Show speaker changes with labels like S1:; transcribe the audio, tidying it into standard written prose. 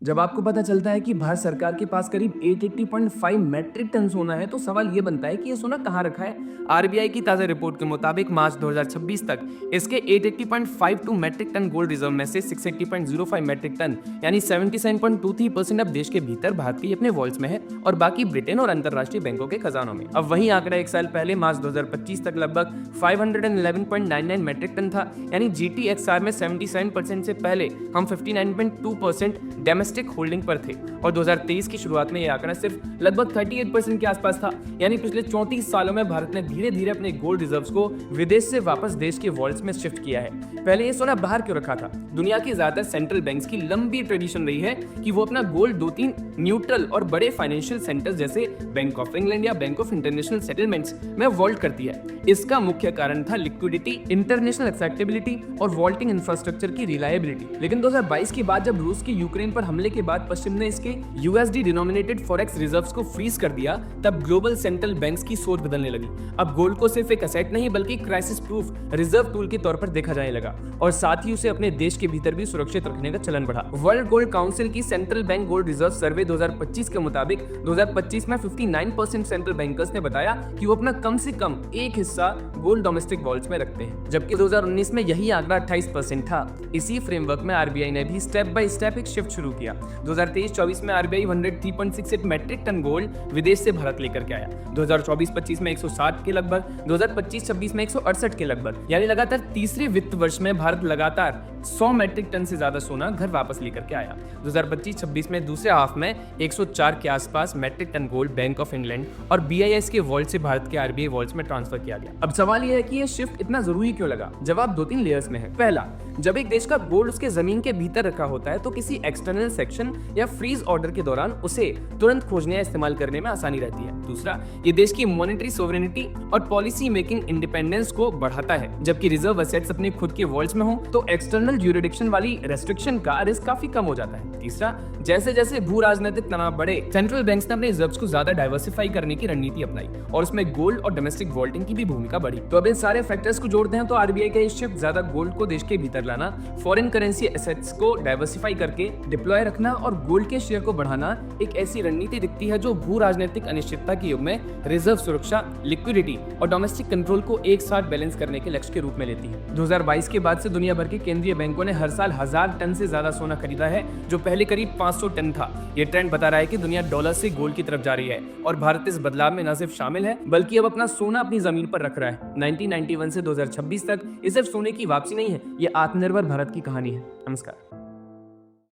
S1: जब आपको पता चलता है कि भारत सरकार के पास करीब 880.5 मैट्रिक टन सोना है, तो सवाल ये बनता है कि ये सोना कहाँ रखा है। आरबीआई की ताजा रिपोर्ट के मुताबिक मार्च 2026 तक इसके 880.52 मैट्रिक टन गोल्ड रिजर्व में से 680.05 मैट्रिक टन यानी 77.23% अब देश के भीतर भारत के अपने वॉल्ट्स में है और बाकी ब्रिटेन और अंतरराष्ट्रीय बैंकों के खजानों में। अब वही आंकड़ा एक साल पहले मार्च 2025 तक लगभग 511.99 मैट्रिक टन था, यानी जीटीएक्सआर में 77% से पहले हम 59.2% डोमेस्टिक होल्डिंग पर थे और 2023 की शुरुआत में यह आंकड़ा सिर्फ लगभग 38% के आसपास था। यानी पिछले 34 सालों में भारत ने धीरे धीरे अपने गोल्ड रिजर्व्स को विदेश से वापस देश के वॉल्ट्स में शिफ्ट किया है। पहले ये सोना बाहर क्यों रखा था? दुनिया की ज्यादातर सेंट्रल बैंक्स की लंबी ट्रेडिशन रही है कि वो अपना गोल्ड 2-3 न्यूट्रल और बड़े फाइनेंशियल सेंटर्स जैसे बैंक ऑफ इंग्लैंड या बैंक ऑफ इंटरनेशनल सेटलमेंट्स में वॉल्ट करती है। इसका मुख्य कारण था लिक्विडिटी, इंटरनेशनल एक्सेप्टेबिलिटी और वॉल्टिंग इंफ्रास्ट्रक्चर की रिलायबिलिटी। लेकिन 2022 के बाद जब रूस के यूक्रेन पर हमले के बाद पश्चिम ने इसके यूएसडी डिनोमिनेटेड फॉरेक्स रिजर्व्स को फ्रीज कर दिया, तब ग्लोबल सेंट्रल बैंक्स की सोच बदलने लगी। अब गोल्ड को सिर्फ एक एसेट नहीं बल्कि क्राइसिस प्रूफ रिजर्व टूल के तौर पर देखा जाने लगा और साथ ही उसे अपने देश के भीतर भी सुरक्षित रखने का चलन बढ़ा। वर्ल्ड गोल्ड काउंसिल की सेंट्रल बैंक गोल्ड रिजर्व सर्वे 2025 के मुताबिक 2025 में 59% सेंट्रल बैंकर्स ने बताया कि वो अपना कम से कम एक हिस्सा गोल्ड डोमेस्टिक वॉल्ट्स में रखते हैं, जबकि 2019 में यही आंकड़ा 28% था। इसी फ्रेमवर्क में आरबीआई ने भी स्टेप बाय स्टेप एक शिफ्ट शुरू किया। 2023-24 में आरबीआई 103.68 मैट्रिक टन गोल्ड विदेश से भारत लेकर के आया। 2024-25 में 160 के लगभग, 2025-26 में 168 के लगभग, यानी लगातार तीसरे वित्त वर्ष में भारत लगातार 100 मैट्रिक टन से ज्यादा सोना घर वापस लेकर के आया। 2025-26 में दूसरे हाफ में 104 के आसपास metric ton gold Bank of England और बीआईएस के वॉल्ट से भारत के आरबीआई वॉल्ट्स में ट्रांसफर किया गया। अब सवाल यह है कि यह शिफ्ट इतना जरूरी क्यों लगा? जवाब 2-3 लेयर्स में है। पहला, जब एक देश का गोल्ड उसके जमीन के भीतर रखा होता है तो किसी एक्सटर्नल सेक्शन या फ्रीज ऑर्डर के दौरान उसे तुरंत खोजने या इस्तेमाल करने में आसानी रहती है। दूसरा, ये देश की मॉनेटरी सोवरेनिटी और पॉलिसी मेकिंग इंडिपेंडेंस को बढ़ाता है। जबकि रिजर्व असेट्स अपने खुद के वॉल्ट्स में हो तो एक्सटर्नल ज्यूरिडिक्शन वाली रेस्ट्रिक्शन का रिस्क काफी कम हो जाता है। तीसरा, जैसे जैसे भू राजनीतिक तनाव बढ़े, सेंट्रल बैंक्स ने अपने रिजर्व्स को ज्यादा डाइवर्सिफाई करने की रणनीति अपनाई और उसमें गोल्ड और डोमेस्टिक वॉल्टिंग की भी भूमिका बढ़ी। तो अब इन सारे फैक्टर्स को जोड़ते हैं तो आरबीआई का ये शिफ्ट ज्यादा गोल्ड को देश के भीतर लाना, फॉरेन करेंसी एसेट्स को डाइवर्सिफाई करके डिप्लॉय रखना और गोल्ड के शेयर को बढ़ाना एक ऐसी रणनीति दिखती है जो भू राजनीतिक अनिश्चितता के युग में रिजर्व सुरक्षा, लिक्विडिटी और डोमेस्टिक कंट्रोल को एक साथ बैलेंस करने के लक्ष्य के रूप में लेती है। 2022 के बाद से दुनिया भर के केंद्रीय बैंकों ने हर साल 1000 टन से ज्यादा सोना खरीदा है, जो पहले करीब 500 टन था। ये ट्रेंड बता रहा है कि दुनिया डॉलर से गोल्ड की तरफ जा रही है और भारत इस बदलाव में न सिर्फ शामिल है बल्कि अब अपना सोना अपनी जमीन पर रख रहा है। 1991 से 2026 तक ये सिर्फ सोने की वापसी नहीं है, ये आत्मनिर्भर भारत की कहानी है। नमस्कार।